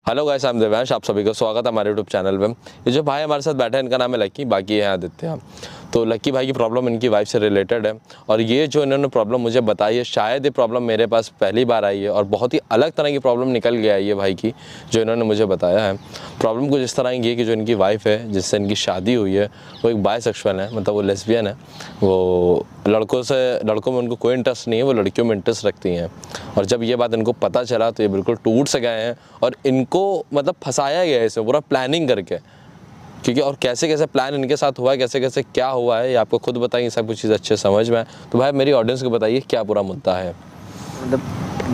Hello guys, I am Devansh. आप सभी का स्वागत है हमारे यूट्यूब चैनल पे। ये जो भाई हमारे साथ बैठा है इनका नाम है लक्की, बाकी है आदित्य। तो लक्की भाई की प्रॉब्लम इनकी वाइफ से रिलेटेड है और ये जो इन्होंने प्रॉब्लम मुझे बताई है, शायद ये प्रॉब्लम मेरे पास पहली बार आई है और बहुत ही अलग तरह की प्रॉब्लम निकल के आई है भाई की, जो इन्होंने मुझे बताया है। प्रॉब्लम कुछ इस तरह की है कि जो इनकी वाइफ है जिससे इनकी शादी हुई है वो एक बायसेक्सुअल है, मतलब वो लेस्बियन है। वो लड़कों में उनको कोई इंटरेस्ट नहीं है, वो लड़कियों में इंटरेस्ट रखती हैं। और जब ये बात इनको पता चला तो ये बिल्कुल टूट से गए हैं और इनको मतलब फंसाया गया है इसमें पूरा प्लानिंग करके, क्योंकि और कैसे कैसे प्लान इनके साथ हुआ है, कैसे कैसे क्या हुआ है, ये आपको खुद बताएंगे। सब कुछ चीज़ अच्छे समझ में आए तो भाई मेरी ऑडियंस को बताइए क्या पूरा मुद्दा है। मतलब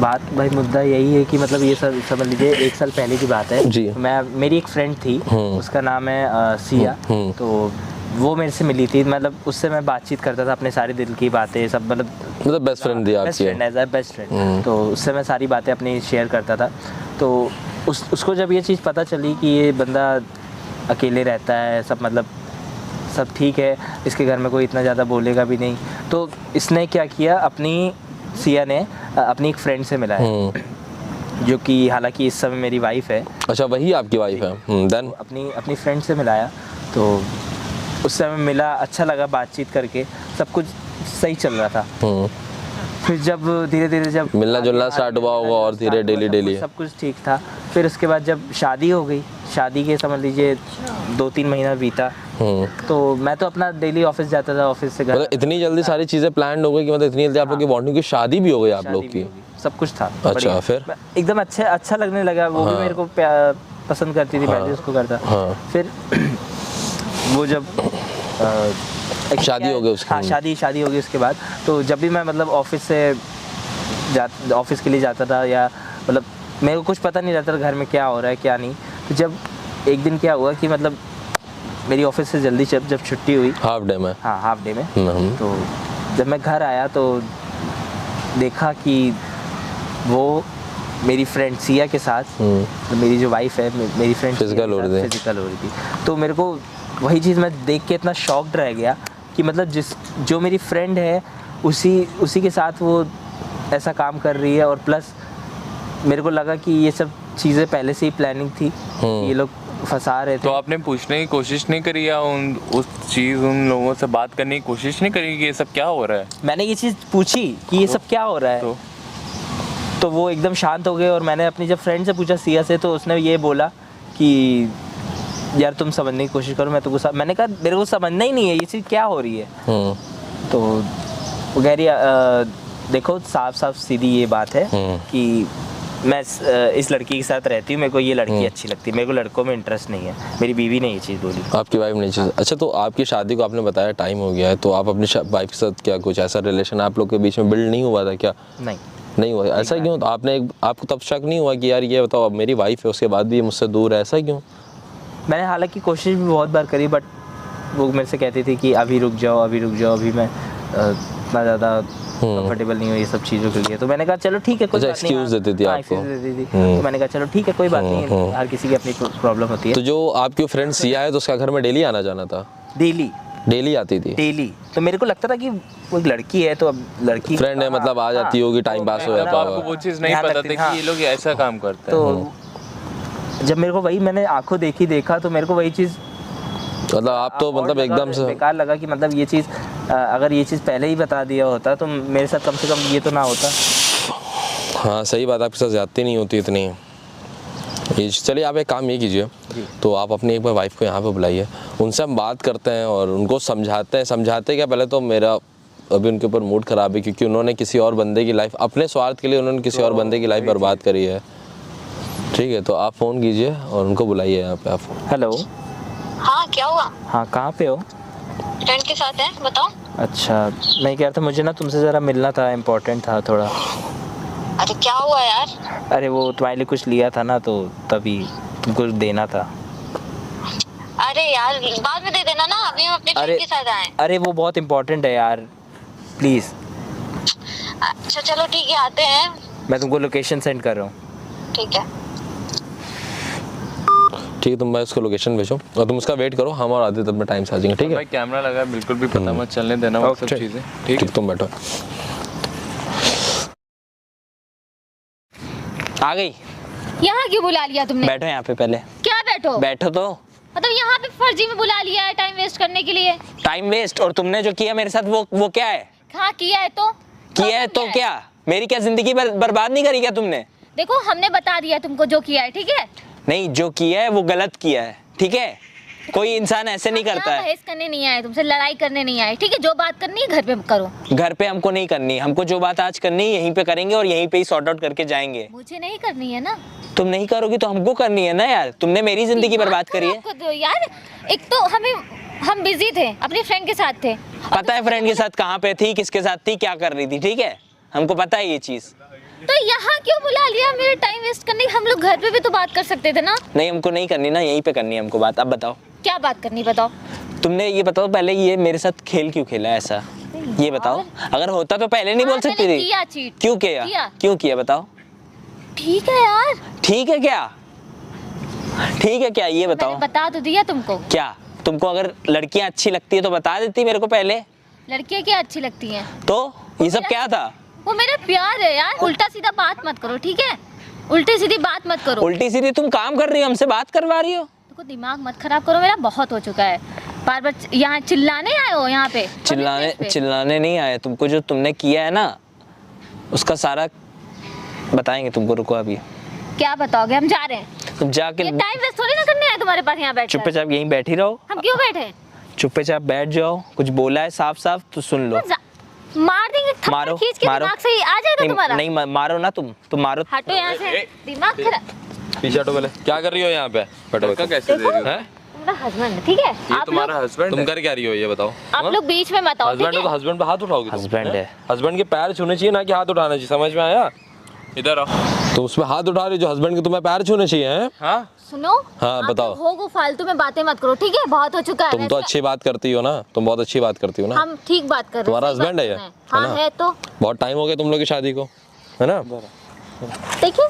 बात भाई मुद्दा यही है कि मतलब ये सब समझ लीजिए 1 साल पहले की बात है जी। मेरी एक फ्रेंड थी, उसका नाम है सिया। तो वो मेरे से मिली थी, मतलब उससे मैं बातचीत करता था अपने सारे दिल की बातें सब, मतलब बेस्ट फ्रेंड थी आपकी? Best friend, as a best friend. तो उससे मैं सारी बातें अपनी शेयर करता था। तो उसको जब ये चीज़ पता चली कि ये बंदा अकेले रहता है, सब मतलब सब ठीक है, इसके घर में कोई इतना ज़्यादा बोलेगा भी नहीं, तो इसने क्या किया, सिया ने अपनी एक फ्रेंड से मिलाया, जो कि हालांकि इस समय मेरी वाइफ है। अच्छा, वही आपकी वाइफ है? देन अपनी फ्रेंड से मिलाया, तो उससे हमें मिला, अच्छा लगा बातचीत करके, सब कुछ सही चल रहा था। फिर जब धीरे धीरे जब मिलना जुलना स्टार्ट हुआ होगा और धीरे डेली सब कुछ ठीक था। फिर उसके बाद जब शादी हो गई, शादी के समझ लीजिए 2-3 महीना बीता, तो मैं तो अपना डेली ऑफिस जाता था, ऑफिस से घर। मतलब इतनी जल्दी सारी चीज़ें प्लान हो गई कि मतलब इतनी जल्दी आप लोग की बॉन्डिंग की शादी भी हो गई आप लोग की? सब कुछ था। अच्छा, फिर एकदम अच्छा लगने लगा। वो भी मेरे को पसंद करती थी, पहले उसको करता। फिर वो जब शादी हो गई उसकी? हाँ, शादी हो गई उसके बाद। तो जब भी मैं मतलब ऑफिस के लिए जाता था, या मतलब मेरे को कुछ पता नहीं रहता था घर में क्या हो रहा है क्या नहीं। तो जब एक दिन क्या हुआ कि मतलब मेरी ऑफिस से जल्दी जब छुट्टी हुई, हाफ डे में, तो जब मैं घर आया तो देखा कि वो मेरी फ्रेंड सिया के साथ, मेरी जो वाइफ है, मेरी फ्रेंड फिजिकल हो रही थी। तो मेरे को वही चीज़ मैं देख के इतना शॉक्ड रह गया कि मतलब जो मेरी फ्रेंड है उसी के साथ वो ऐसा काम कर रही है। और प्लस मेरे को लगा कि ये सब चीज़ें पहले से ही प्लानिंग थी, ये लोग फंसा रहे थे। तो आपने पूछने की कोशिश नहीं करी या उन लोगों से बात करने की कोशिश नहीं करी कि ये सब क्या हो रहा है? मैंने ये चीज़ पूछी कि ये सब क्या हो रहा है, तो वो एकदम शांत हो गए। और मैंने अपनी जब फ्रेंड से पूछा, सिया से, तो उसने ये बोला कि यार तुम समझने की कोशिश करो, मैं तो गुस्सा। मैंने कहा मेरे को समझना ही नहीं है ये चीज़ क्या हो रही है। तो वो कह रही देखो साफ सीधी ये बात है कि मैं इस लड़की के साथ रहती हूँ, मेरे को ये लड़की अच्छी लगती है, मेरे को लड़कों में इंटरेस्ट नहीं है। मेरी बीवी ने ये चीज़ बोली। आपकी वाइफ ने चीज़? अच्छा, तो आपकी शादी को आपने बताया टाइम हो गया है, तो आप अपनी वाइफ के साथ क्या कुछ ऐसा रिलेशन आप लोग के बीच में बिल्ड नहीं हुआ था क्या? नहीं हुआ। ऐसा क्यों? तो आपको तब शक नहीं हुआ कि यार ये बताओ, अब मेरी वाइफ है उसके बाद भी ये मुझसे दूर है, ऐसा क्यों? मैंने हालांकि कोशिश भी बहुत बार करी, बट वो मेरे से कहती थी कि अभी रुक जाओ, अभी मैं इतना ज़्यादा कंफर्टेबल नहीं हूँ ये सब चीज़ों के लिए। तो मैंने कहा चलो ठीक है, कोई बात नहीं। एक्सक्यूज देती थी आपको? तो मैंने कहा चलो ठीक है, कोई बात नहीं, हर किसी की अपनी प्रॉब्लम होती है। तो जो आपकी फ्रेंड सिया है, तो उसका घर में डेली आना जाना था? डेली आती थी? डेली। तो मेरे को लगता था कि वो एक लड़की है, तो अब लड़की फ्रेंड है, मतलब आ जाती होगी, टाइम पास हो जाता होगा। आपको वो चीज़ नहीं पता थी कि ये लोग ऐसा काम करते हैं? तो जब मेरे को वही मैंने आंखों देखा, तो मेरे को वही चीज़ मतलब आप तो मतलब एकदम से बेकार लगा कि मतलब ये चीज़ अगर ये चीज़ पहले ही बता दिया होता तो मेरे साथ कम से कम ये तो ना होता। हाँ, सही बात, आपके साथ ज़्यादती नहीं होती इतनी। ये चलिए, आप एक काम ये कीजिए, तो आप अपनी एक बार वाइफ को यहाँ पे बुलाइए, उनसे हम बात करते हैं और उनको समझाते क्या। पहले तो मेरा अभी उनके ऊपर मूड ख़राब है, क्योंकि उन्होंने किसी और बंदे की लाइफ, अपने स्वार्थ के लिए उन्होंने किसी और बंदे की लाइफ बर्बाद करी है। ठीक है, तो आप फ़ोन कीजिए और उनको बुलाइए यहाँ पे। आप हेलो। हाँ, क्या हुआ? हाँ, कहाँ पे हो? फ्रेंड के साथ है, बताओ। अच्छा, मैं कह रहा था मुझे ना तुमसे ज़रा मिलना था, इम्पोर्टेंट था थोड़ा। अरे क्या हुआ यार? अरे वो तुम्हारे लिए कुछ लिया था ना, तो तभी तुमको देना था। अरे यार बाद में दे देना ना, अभी हम अपने फ्रेंड के साथ आए। अरे वो बहुत इम्पोर्टेंट है यार, प्लीज़। अच्छा चलो ठीक है, आते हैं। मैं तुमको लोकेशन सेंड कर रहा हूँ। ठीक है, तुम मैं उसको लोकेशन भेजो और तुम उसका वेट करो, हम और आदित्य अपने टाइम से आ जाएंगे। ठीक है भाई, कैमरा लगा है, बिल्कुल भी पता मत चलने देना वो सब चीज़ें। ठीक, तुम बैठो। आ गई। यहाँ क्यों बुला लिया तुमने? बैठो यहाँ पे पहले। क्या बैठो? बैठो तो। मतलब यहाँ पे फर्जी में बुला लिया है टाइम वेस्ट करने के लिए। Time waste? और तुमने जो किया मेरे साथ वो क्या है? हाँ किया है तो किया है तो क्या? मेरी क्या जिंदगी बर्बाद नहीं करी क्या तुमने? देखो हमने बता दिया तुमको जो किया है, ठीक है? नहीं, जो किया है वो गलत किया है, ठीक है? कोई इंसान ऐसे नहीं करता है। बहस करने नहीं आए तुमसे, लड़ाई करने नहीं आए, ठीक है? जो बात करनी है घर पे करो। घर पे हमको नहीं करनी, हमको जो बात आज करनी है यहीं पे करेंगे और यहीं पे ही सॉर्ट आउट करके जाएंगे। मुझे नहीं करनी है ना। तुम नहीं करोगी तो हमको करनी है ना यार। तुमने मेरी जिंदगी बर्बाद करी है। तो यार एक तो हम बिजी थे, अपने फ्रेंड के साथ थे। पता है फ्रेंड के साथ कहाँ पे थी, किसके साथ थी, क्या कर रही थी, ठीक है? हमको पता है ये चीज। तो यहाँ क्यों बुला लिया मेरा टाइम वेस्ट करने? हम लोग घर पे भी तो बात कर सकते थे ना। नहीं, हमको नहीं करनी ना, यहीं पे करनी है हमको बात। अब बताओ क्या बात करनी, बताओ। तुमने ये बताओ पहले, ये मेरे साथ खेल क्यों खेला ऐसा, ये बताओ। अगर होता तो पहले नहीं बोल सकती थी। किया चीट। क्यों किया? क्यों किया बताओ। ठीक है यार। ठीक है क्या? ठीक है क्या ये बताओ। मैंने बता तो दिया तुमको। क्या तुमको अगर लड़कियां अच्छी लगती है तो बता देती मेरे को पहले। लड़कियां क्या अच्छी लगती हैं? तो ये सब क्या था? वो मेरा प्यार है यार। उल्टा सीधा बात मत करो, ठीक है? उल्टी सीधी बात मत करो। उल्टी सीधी तुम काम कर रही हो, हमसे बात करवा रही हो। देखो दिमाग मत खराब करो मेरा, बहुत हो चुका है। बार बार यहाँ चिल्लाने आए हो यहाँ पे? चिल्लाने नहीं आए तुमको। जो तुमने किया है ना उसका सारा बताएंगे तुमको। रुको अभी। क्या बताओगे? हम जा रहे हैं। तुम जाके टाइम वेस्ट थोड़ी ना करने आए तुम्हारे पास यहाँ बैठ। चुपचाप यहीं बैठी रहो। हम क्यों बैठे? चुपचाप बैठ जाओ। कुछ बोला है साफ साफ तो सुन लो। मार देंगे थप्पड़ मारो, खींच के। मारो। दिमाग सही आ जाए ना तुम्हारा। नहीं मारो ना तुम मारो। हटो यहाँ से, दिमाग खराब। पीछे हटो पहले। क्या कर रही हो यहाँ पे? बैठो। कैसे दे रही हो? हैं? तुम्हारा हस्बैंड है, ठीक है? ये तुम्हारा हस्बैंड तुम कर क्या रही हो ये बताओ। आप लोग बीच में मत आओ, ठीक हस्बैंड है है? तो हस्बैंड पे हाथ उठाओगे? हस्बैंड है। हस्बैंड के पैर छूने चाहिए ना कि हाथ उठाना चाहिए, समझ में आया? इधर आओ। तो उसमें हाथ उठा रही जो हस्बैंड के तुम्हें पैर छूने चाहिए हैं? हाँ सुनो। हाँ, बताओ। आप लोग हो फालतू में बातें मत करो, ठीक है? बहुत हो चुका है। तुम तो अच्छी बात करती हो ना, तुम बहुत अच्छी बात करती हो ना। हम ठीक बात कर रहे हैं। तुम्हारा सही बात हस्बैंड है ये? कर रहे हैं। हाँ है तो। बहुत टाइम हो गया तुम लोग की शादी को, है ना? देखिए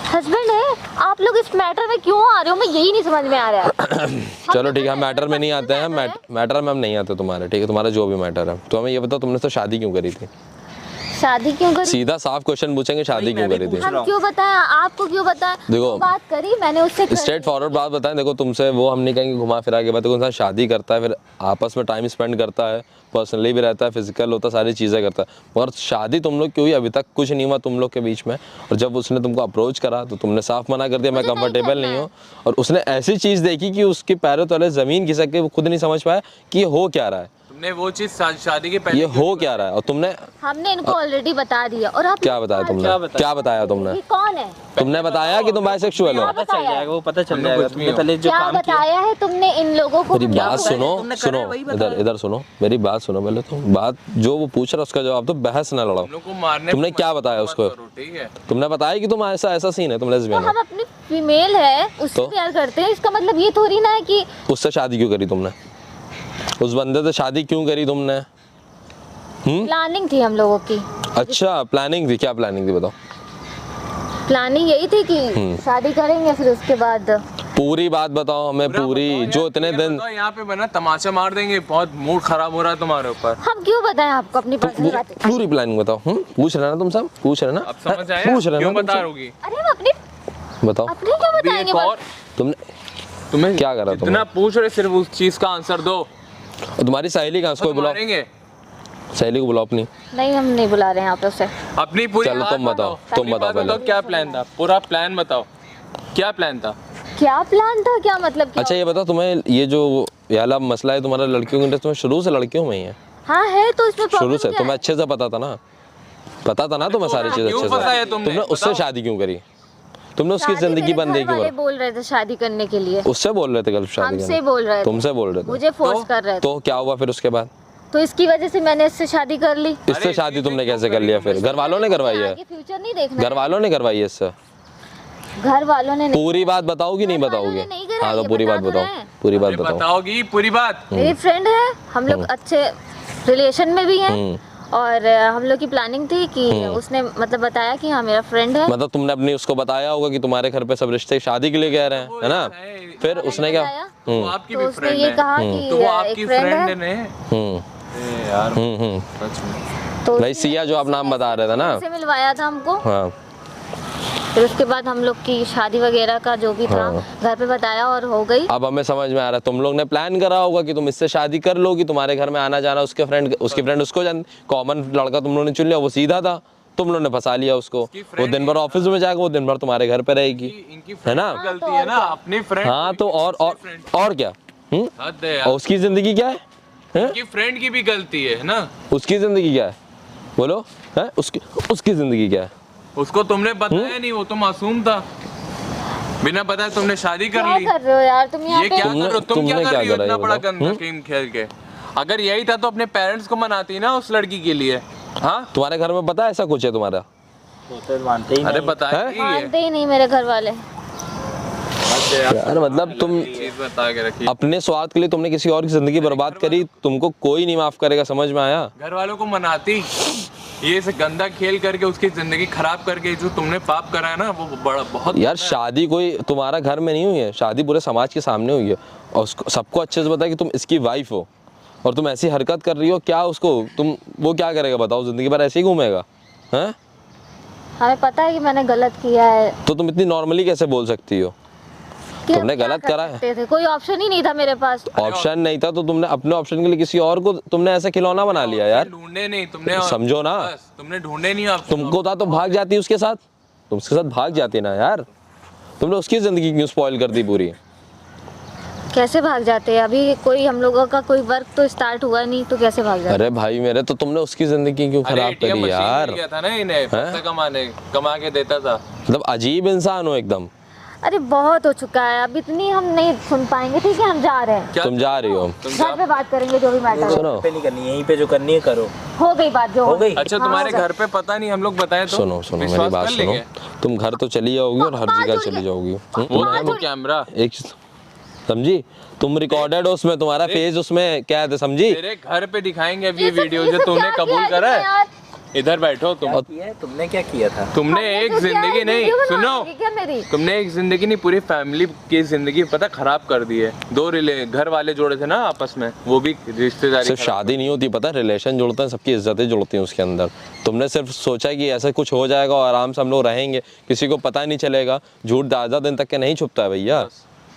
हस्बैंड है। आप लोग इस मैटर में क्यों आ रहे हो? मैं यही नहीं समझ में आ रहा है। चलो ठीक है, हम मैटर में नहीं आते हैं। मैटर में हम नहीं आते तुम्हारे, ठीक है? तुम्हारा जो भी मैटर है। तो हमें ये बताओ तुमने तो शादी क्यों करी थी? शादी क्यों करी? सीधा साफ क्वेश्चन पूछेंगे, शादी क्यों करी थी? हम क्यों बताया? आपको क्यों बताया? देखो, बात करी मैंने उससे। स्ट्रेट फॉरवर्ड बात बताएं। देखो तुमसे वो हम नहीं कहेंगे घुमा फिरा के बात। देखो इंसान शादी करता है, फिर आपस में टाइम स्पेंड करता है, पर्सनली भी रहता है, फिजिकल होता है, सारी चीज़ें करता है। और शादी तुम लोग क्यों हुई? अभी तक कुछ नहीं हुआ तुम लोग के बीच में। और जब उसने तुमको अप्रोच करा तो तुमने साफ मना कर दिया, मैं कंफर्टेबल नहीं हूँ। और उसने ऐसी चीज़ देखी कि उसके पैरों तले ज़मीन खिसक के वो खुद नहीं समझ पाया कि ये हो क्या रहा है। तुमने वो चीज शादी के पहले ये हो क्या रहा है? और तुमने हमने इनको ऑलरेडी बता दिया। और आप क्या बताया तुमने? क्या बताया तुमने? ये कौन है? तुमने बताया कि तुम बाइसेक्सुअल हो? पता चल जाएगा, वो पता चल जाएगा। तुमने पहले जो क्या काम किया। बताया है तुमने इन लोगों को? मेरी बात सुनो, तुमने इधर सुनो, मेरी बात सुनो पहले। तो बात जो वो पूछ रहा है उसका जवाब दो, बहस ना लड़ाओ। तुम लोग को मारने तुमने पे क्या मत बताया उसको? करो, ठीक है? तुमने बताया कि तुम ऐसा सीन है, तुम लेस्बियन हो। हम अपनी फीमेल है उससे प्यार करते हैं, इसका मतलब ये थोड़ी ना है कि। उससे शादी क्यों करी तुमने? उस बंदे से शादी क्यों करी तुमने? प्लानिंग थी हम लोगों की। अच्छा प्लानिंग थी? क्या प्लानिंग थी बताओ? प्लानिंग यही थी कि शादी करेंगे, फिर उसके बाद। पूरी बात बताओ हमें, पूरी जो इतने दिन। यहाँ पे बना तमाचा मार देंगे। बहुत मूड खराब हो रहा है तुम्हारे ऊपर। हम क्यों बताएं आपको अपनी पर्सनल बातें? पूरी प्लानिंग बताओ। पूछ रहे ना तुम सब? पूछ रहे ना? अब समझ आया पूछ रहे क्यों ना? बता रहोगी? अरे हम अपनी बताओ अपनी क्यों अभी बताएंगे? एक और तुम्हें क्या करा? इतना पूछ रहे, सिर्फ उस चीज का आंसर दो। तुम्हारी सहेली कहाँ? उसको बुलाओ, मारेंगे। सहेली को बुलाओ अपनी। नहीं हम नहीं बुला रहे हैं आप लोग से। अपनी पूरी चलो तुम बताओ, तुम बताओ पहले। क्या प्लान था? पूरा प्लान बताओ, क्या प्लान था? क्या प्लान था? क्या मतलब? क्या? अच्छा ये बताओ, तुम्हें ये जो ये वाला मसला है तुम्हारा लड़कियों के इंटरेस्ट में, शुरू से लड़कियों में ही है? हाँ है तो इसमें शुरू से क्या तुम्हें है? अच्छे से पता था ना? पता था ना तुम्हें सारी चीजें क्यों अच्छे पता है से? तुमने? तुमने उससे शादी क्यों करी? तुमने उसकी शादी जिंदगी मेरे बंद घर देखी? वाले बोल रहे थे शादी करने के लिए। उससे बोल रहे थे कल शादी हमसे करने? बोल रहे थे। तुमसे बोल रहे थे? मुझे फोर्स कर रहे थे। तो क्या हुआ फिर उसके बाद? तो इसकी वजह से मैंने इससे शादी कर ली। इससे शादी तुमने कैसे कर लिया फिर? घर वालों ने करवाई है? आगे फ्यूचर नहीं देखना। घर वालों ने करवाई है इससे? घर वालों ने नहीं। पूरी बात बताओगी नहीं घर वालों बताओगे? ने नहीं कराई हाँ तो है, पूरी बता बात तो बताओ, रहे हैं। पूरी बात बताओ। बताओगी पूरी बात? मेरी फ्रेंड है, हम लोग अच्छे रिलेशन में भी हैं। और हम लोग की प्लानिंग थी कि उसने मतलब बताया कि हाँ मेरा फ्रेंड है। मतलब तुमने अपनी उसको बताया होगा कि तुम्हारे घर पे सब रिश्ते शादी के लिए कह रहे हैं, है ना? फिर उसने क्या? वो आपकी तो भी उसने फ्रेंड ये है। कहा कि तो वो एक आपकी फ्रेंड फ्रेंड है। है यार। सच में। तो भाई सिया जो आप नाम बता रहे थे ना? उससे मिलवाया था हमको। हाँ फिर उसके बाद हम लोग की शादी वगैरह का जो भी था घर पे बताया और हो गई। अब हमें समझ में आ रहा है, तुम लोग ने प्लान करा होगा कि तुम इससे शादी कर लोगी, तुम्हारे घर में आना जाना उसकी फ्रेंड उसको जान, कॉमन लड़का तुम लोगों ने चुन लिया, वो सीधा था, तुम लोगों ने फंसा लिया उसको। वो दिन भर ऑफिस में जाएगा, वो दिन भर तुम्हारे घर पे रहेगी, है ना? गलती है ना अपनी फ्रेंड। हाँ तो और क्या? और उसकी जिंदगी क्या है? उनकी फ्रेंड की भी गलती है ना। उसकी जिंदगी क्या है बोलो? है उसकी जिंदगी क्या है? उसको तुमने बताया नहीं, वो तो मासूम था, बिना बताए तुमने शादी कर ली। क्या कर रहे हो यार तुम यहाँ ये पे? क्या कर रहे हो? तुम क्या कर रही हो इतना बड़ा बताओ? गंदा गेम खेल के? अगर यही था तो अपने पेरेंट्स को मनाती ना उस लड़की के लिए। हाँ तुम्हारे घर में पता है ऐसा कुछ है तुम्हारा? तो मानते ही अरे नहीं। बताया मानते ही नहीं मेरे घर वाले। यार मतलब तुम चीज बता के रखी। अपने स्वार्थ के लिए तुमने किसी और की जिंदगी बर्बाद करी, तुमको कोई नहीं माफ करेगा, समझ में आया? घर वालों को मनाती, ये से गंदा खेल करके उसकी जिंदगी खराब करके जो तुमने पाप करा है ना वो बड़ा बहुत। यार शादी कोई तुम्हारा घर में नहीं हुई है, शादी पूरे समाज के सामने हुई है और उसको सबको अच्छे से पता है कि तुम इसकी वाइफ हो और तुम ऐसी हरकत कर रही हो। क्या उसको वो क्या करेगा बताओ? जिंदगी भर ऐसे ही घूमेगा? हैं? हमें पता है कि मैंने गलत किया है। तो तुम इतनी नॉर्मली कैसे बोल सकती हो? कि हम तुमने क्या गलत कर करा है। सकते थे? कोई ऑप्शन ही नहीं था मेरे पास। ऑप्शन नहीं था तो तुमने अपने ऑप्शन के लिए किसी और को तुमने ऐसा खिलौना बना लिया यार। ढूंढे नहीं तुमने, समझो ना, बस तुमने ढूंढे नहीं ऑप्शन। तुमको था तो भाग जाती उसके साथ, तुम उसके साथ भाग जाती ना यार। तुमने उसकी जिंदगी क्यों स्पॉइल कर दी पूरी? कैसे भाग जाते हैं? अभी कोई हम लोगों का कोई वर्क तो स्टार्ट हुआ नहीं तो कैसे भाग जाते? अरे भाई मेरे, तो तुमने उसकी जिंदगी क्यों खराब करी यार? था ना इन्हें पैसा कमा के देता था। मतलब अजीब इंसान हो एकदम। अरे बहुत हो चुका है, अब इतनी हम नहीं सुन पाएंगे। ठीक है हम जा रहे हैं, तुम जा रही हो, घर पे बात करेंगे जो भी मैटर सुनो पे नहीं करनी, यहीं पे जो करनी है करो। हो गई बात जो हो गई। अच्छा तुम्हारे घर पे पता नहीं, हम लोग बताए तो सुनो मेरी बात सुनो। तुम घर तो चली जाओगी और हर जगह चली जाओगी। वो देखो कैमरा, एक चीज समझी? तुम रिकॉर्डेड हो उसमें, तुम्हारा फेस उसमें क्या है समझी? तेरे घर पे दिखाएंगे अब ये वीडियो जो तूने कबूल करा है। इधर बैठो तुम। तुमने क्या किया था? तुमने एक जिंदगी नहीं, सुनो, क्या मेरी? तुमने एक जिंदगी नहीं पूरी फैमिली की जिंदगी पता खराब कर दी है। दो घर वाले जोड़े थे ना आपस में, वो भी रिश्तेदारी। सिर्फ शादी नहीं होती पता, रिलेशन जुड़ते हैं, सबकी इज्जतें जुड़ती हैं उसके अंदर। तुमने सिर्फ सोचा कि ऐसा कुछ हो जाएगा और आराम से हम लोग रहेंगे, किसी को पता नहीं चलेगा। झूठ ज़्यादा दिन तक के नहीं छुपता है भैया।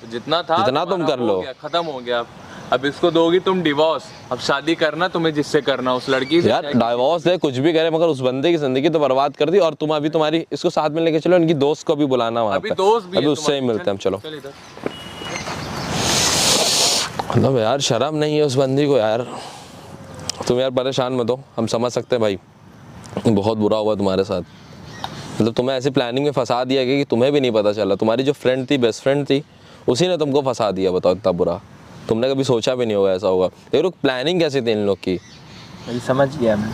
जितना था जितना तुम कर लो, खत्म हो गया। अब इसको दोगी तुम डिवोर्स, अब शादी करना तुम्हें जिससे करना उस लड़की से। यार डिवोर्स दे कुछ भी करे मगर उस बंदे की जिंदगी तो बर्बाद कर दी। और तुम अभी तुम्हारी इसको साथ में लेके चलो, इनकी दोस्त को भी बुलाना वहाँ पे, अभी उससे ही मिलते हैं। चलो मतलब यार शर्म नहीं है उस बंदी को यार। तुम यार परेशान मत हो, हम समझ सकते हैं भाई, बहुत बुरा हुआ तुम्हारे साथ। मतलब तुम्हें ऐसी प्लानिंग में फंसा दिया गया कि तुम्हें भी नहीं पता चला। तुम्हारी जो फ्रेंड थी, बेस्ट फ्रेंड थी, उसी ने तुमको फंसा दिया। बताओ इतना बुरा, तुमने कभी सोचा भी नहीं होगा ऐसा होगा। ये लोग प्लानिंग कैसी थी इन लोग की? समझ गया मैं।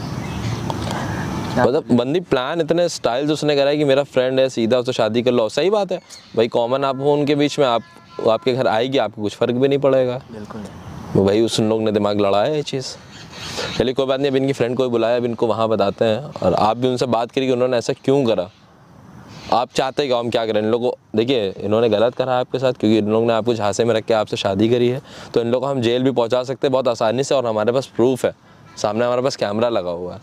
मतलब बंदी प्लान इतने स्टाइल से उसने करा है कि मेरा फ्रेंड है, सीधा उससे शादी कर लो। सही बात है भाई, कॉमन आप हो उनके बीच में, आप आपके घर आएगी, आपको कुछ फर्क भी नहीं पड़ेगा। बिल्कुल भाई उस लोग ने दिमाग लड़ाया ये चीज़। चलिए कोई बात नहीं, अब इनकी फ्रेंड को बुलाया, अब इनको वहाँ बताते हैं। और आप भी उनसे बात करिए कि उन्होंने ऐसा क्यों करा। आप चाहते हैं कि हम क्या करें? इन लोगों को देखिए, इन्होंने गलत करा आपके साथ क्योंकि इन लोगों ने आपको झांसे में रख के आपसे शादी करी है। तो इन लोगों को हम जेल भी पहुंचा सकते हैं बहुत आसानी से, और हमारे पास प्रूफ है, सामने हमारे पास कैमरा लगा हुआ है।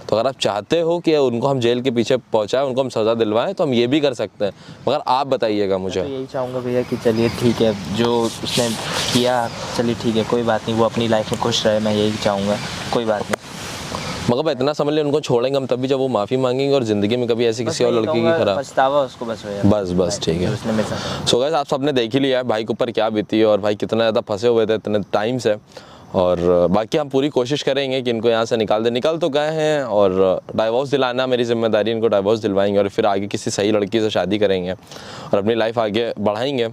तो अगर आप चाहते हो कि उनको हम जेल के पीछे पहुंचाएं, उनको हम सज़ा दिलवाएं, तो हम ये भी कर सकते हैं। मगर आप बताइएगा मुझे। तो यही चाहूँगा भैया कि चलिए ठीक है, जो उसने किया चलिए ठीक है, कोई बात नहीं, वो अपनी लाइफ में खुश रहे, मैं यही चाहूँगा, कोई बात नहीं। मगर इतना समझ लें, उनको छोड़ेंगे हम तभी जब वो माफ़ी मांगेंगे और ज़िंदगी में कभी ऐसी किसी और लड़की की खराब पछतावा उसको बस होया। बस ठीक है। उसने मेरे साथ सो गाइस, आप सबने देख ही लिया है भाई के ऊपर क्या बीती है और भाई कितना ज़्यादा फंसे हुए थे इतने टाइम से। और बाकी हम पूरी कोशिश करेंगे कि इनको यहाँ से निकल तो गए हैं, और डाइवोर्स दिलाना मेरी जिम्मेदारी, इनको डाइवोर्स दिलवाएंगे और फिर आगे किसी सही लड़की से शादी करेंगे और अपनी लाइफ आगे बढ़ाएंगे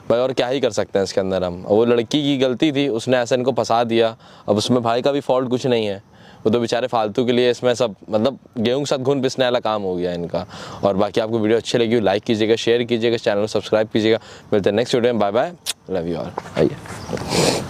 भाई। और क्या ही कर सकते हैं इसके अंदर हम। वो लड़की की गलती थी, उसने ऐसा इनको फंसा दिया। अब उसमें भाई का भी फॉल्ट कुछ नहीं है, वो तो बेचारे फालतू के लिए इसमें सब मतलब गेहूं के साथ घुन पिसने वाला काम हो गया इनका। और बाकी आपको वीडियो अच्छी लगी लाइक कीजिएगा, शेयर कीजिएगा, चैनल को सब्सक्राइब कीजिएगा। मिलते हैं नेक्स्ट वीडियो में। Bye bye, love you all. आइए।